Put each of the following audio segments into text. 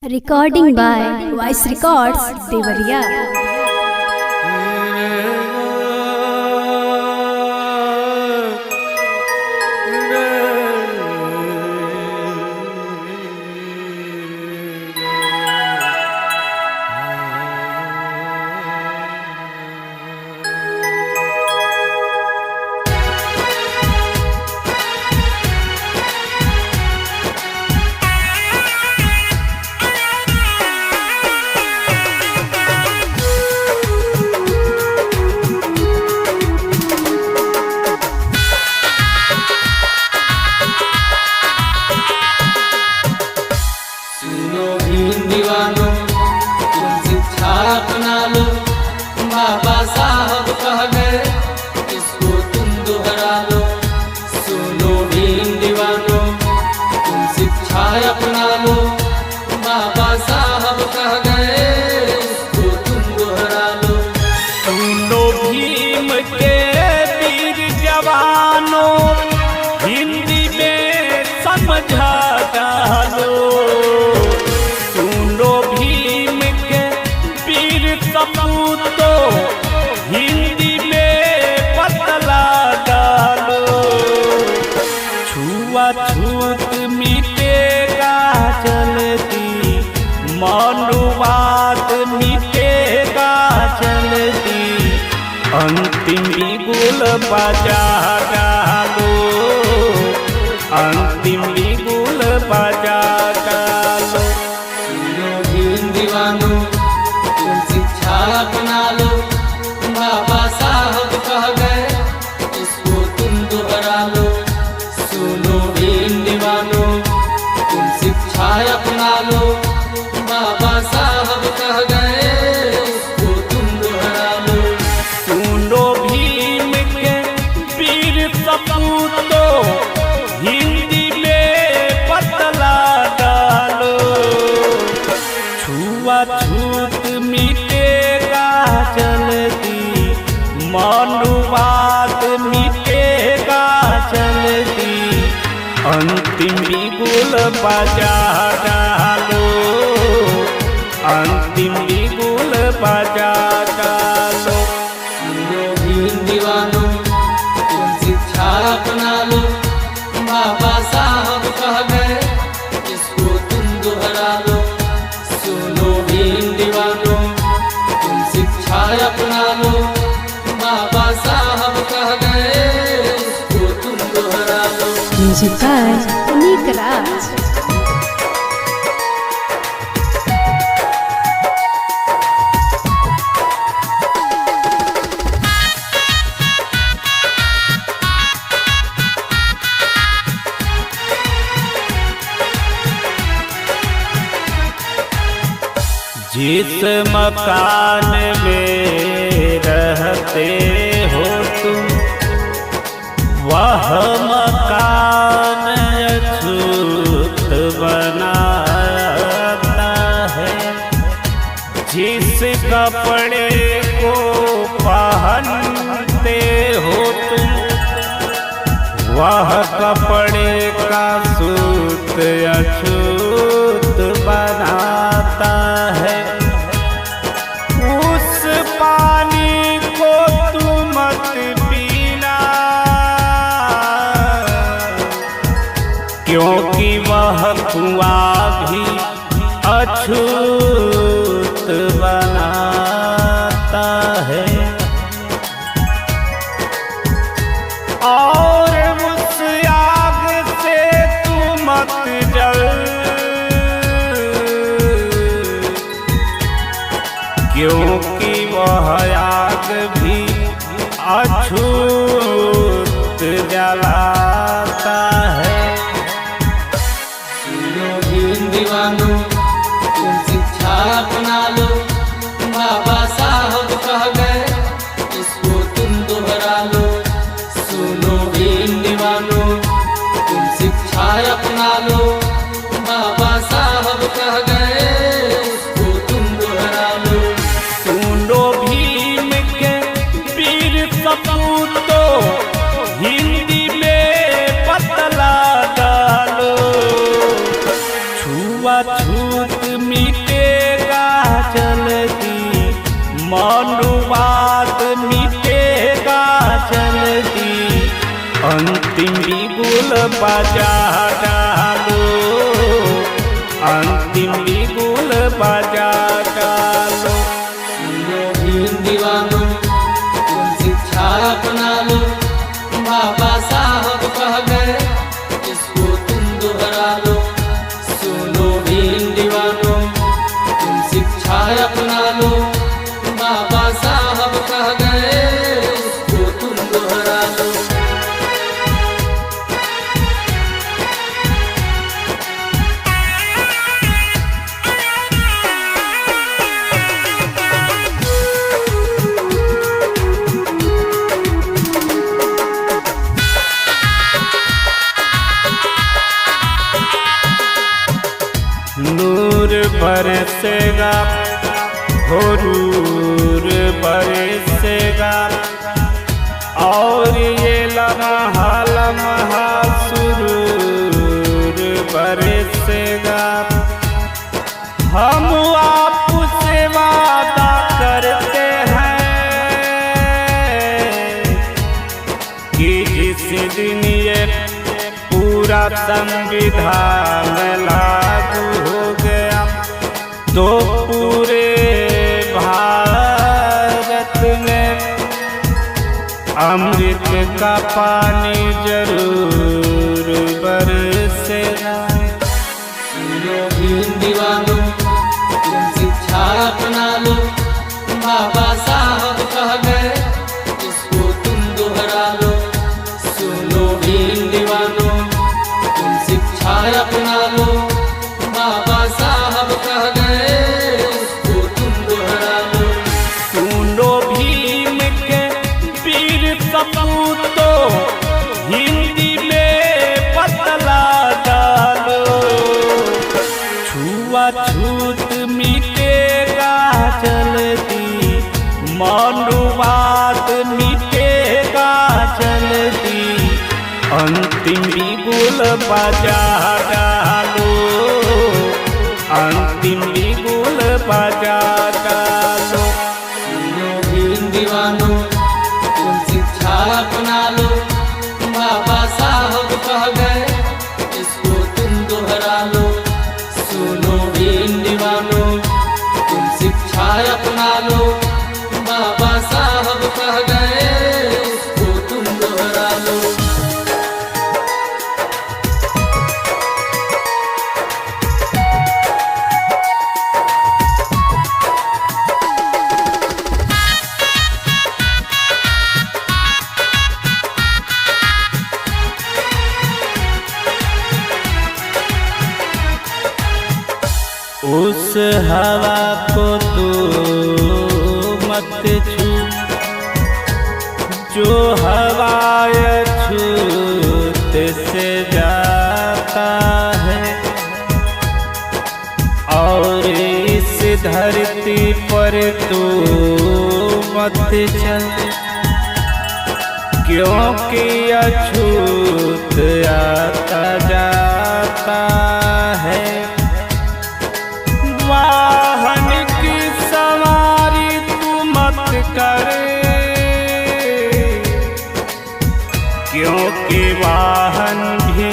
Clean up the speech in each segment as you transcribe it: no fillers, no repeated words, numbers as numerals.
Recording by Voice Records, Devariya. अपना लो, बाबा साहब कह गए, इसको तुम दोहरा लो। सुनो भीम दीवानो, तुम शिक्षा अपना लो, बाबा साहब कह गए, इसको तुम दोहरा लो। सुनो भीम के वीर जवानों, हिंदी में समझा डालो। सुनो भीम के वीर सपूतों, हिंदी में बतला डालो। छुआछूत मिटेगा जल्दी, मनुवाद मिटेगा जल्दी। अंतिम बिगुल बजा डालो, अंतिम बिगुल बजा डालो। सुनो भीम दीवानो, तुम शिक्षा अपना लो, बाबा साहब कह गए, इसको तुम दोहरा लो। सुनो भीम दीवानो, तुम शिक्षा अपना लो, बाबा साहब कह गए, इसको तुम दोहरा लो। सुनो भीम के वीर सपूतों, हिंदी में बतला डालो। छुआछूत मिटेगा जल्दी, मनुवाद मिटेगा जल्दी। अंतिम बिगुल बजा डालो, अंतिम बिगुल बजा डालो। सुनो भीम दीवानो, तुम शिक्षा अपना लो, बाबा साहब कह गए, इसको तुम दोहरा लो। सुनो भीम दीवानो, तुम शिक्षा अपना लो, बाबा साहब कह गए, इसको तुम दोहरा लो। Music by Unik Raj. जिस मकान में रहते हो तुम, वह मकान अछूत बनाता है। जिस कपड़े को पहनते हो तुम, वह कपड़े का सूत अछूत बनाता है। उस पानी को तू मत पीना, क्योंकि वह कुआं भी अछूत बनाता है। और उस आग से तू मत जल, क्योंकि वह आग भी अछूत जलाता है। सुनो भीम दीवानो, तुम शिक्षा अपना लो, बाबा साहब कह गए, इसको तुम दोहरा लो। सुनो भीम दीवानो, तुम शिक्षा अपना लो, बाबा साहब कह गए, इसको तुम दोहरा लो। सुनो भीम के वीर सपूतों, हिंदी में बतला अंतिम बिगुल बजा डालो, अंतिम बिगुल बजा डालो। सुनो भीम दीवानो तुम शिक्षा अपना लो, बाबा साहब कह गए इसको तुम दोहरा लो। सुनो भीम दीवानो तुम शिक्षा अपना लो, बाबा साहब कह गए इसको तुम दोहरा लो। नूर बरसेगा हो नूर बरसेगा, और ये लम्हा लम्हा सुरूर बरसेगा। हम आपसे वादा करते हैं कि जिस दिन ये पूरा संविधान लागू हो गया तो पूरे भारत में अमृत का पानी जरूर बरसेगा। सुनो भीम दीवानो तुम शिक्षा अपना लो, बाबा साहब कह गए इसको तुम दोहरा लो। सुनो भीम दीवानो तुम शिक्षा अपना लो, बाबा साहब कह गए इसको तुम दोहरा लो। सुनो भीम के वीर सपूतों, हिंदी में बतला डालो। छुआछूत मिटेगा जल्दी, मनुवाद मिटेगा जल्दी। अंतिम बिगुल बजा डालो, अंतिम बिगुल बजा डालो। सुनो भीम दीवानो तुम शिक्षा अपना लो, बाबा साहब कह गए इसको तुम दोहरा लो। सुनो भीम दीवानो तुम शिक्षा अपना लो, बाबा साहब कह गए इसको तुम दोहरा लो। उस हवा को तू मत छू जो हवाए छूते से जाता है, और इस धरती पर तू मत चल क्योंकि अछूत आता जाता है। वाहन की सवारी तू मत करे क्योंकि वाहन भी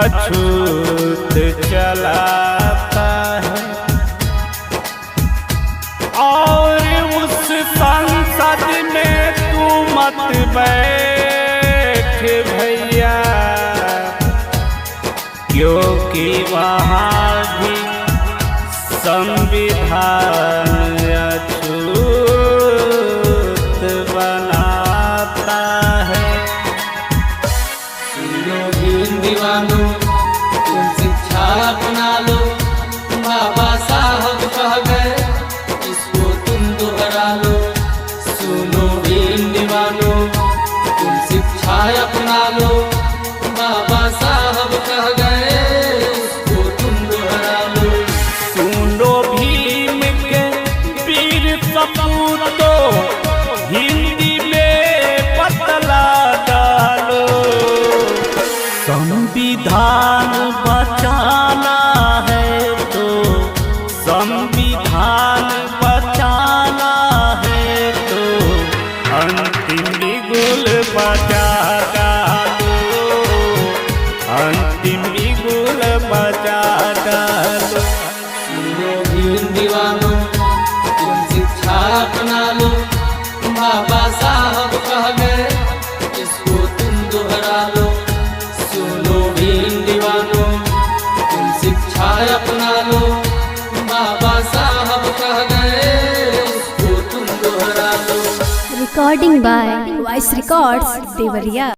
अछूत चलाता है। और उस संसद में तू मत बैठ भैया क्योंकि वहाँ भी संविधान अछूत बनाता है। सुनो भीम दीवानो तुम शिक्षा अपना लो, बाबा साहब कह गए इसको तुम दोहरा लो। सुनो भीम दीवानो तुम शिक्षा अपना लो, बाबा साहब कह गए इसको तुम दोहरा लो। सुनो भीम के वीर सपूतों, हिंदी में बतला डालो। संविधान बचाना है तो संविधान बचाना है तो अंतिम बिगुल बजा डालो। दीवानों तुम शिक्षा अपना लो, बाबा साहब कह गए इसको तुम दोहरा लो। सुनो भीम दीवानों तुम शिक्षा अपना लो, बाबा साहब कह गए इसको तुम दोहरा लो। Recording by voice records Deoria.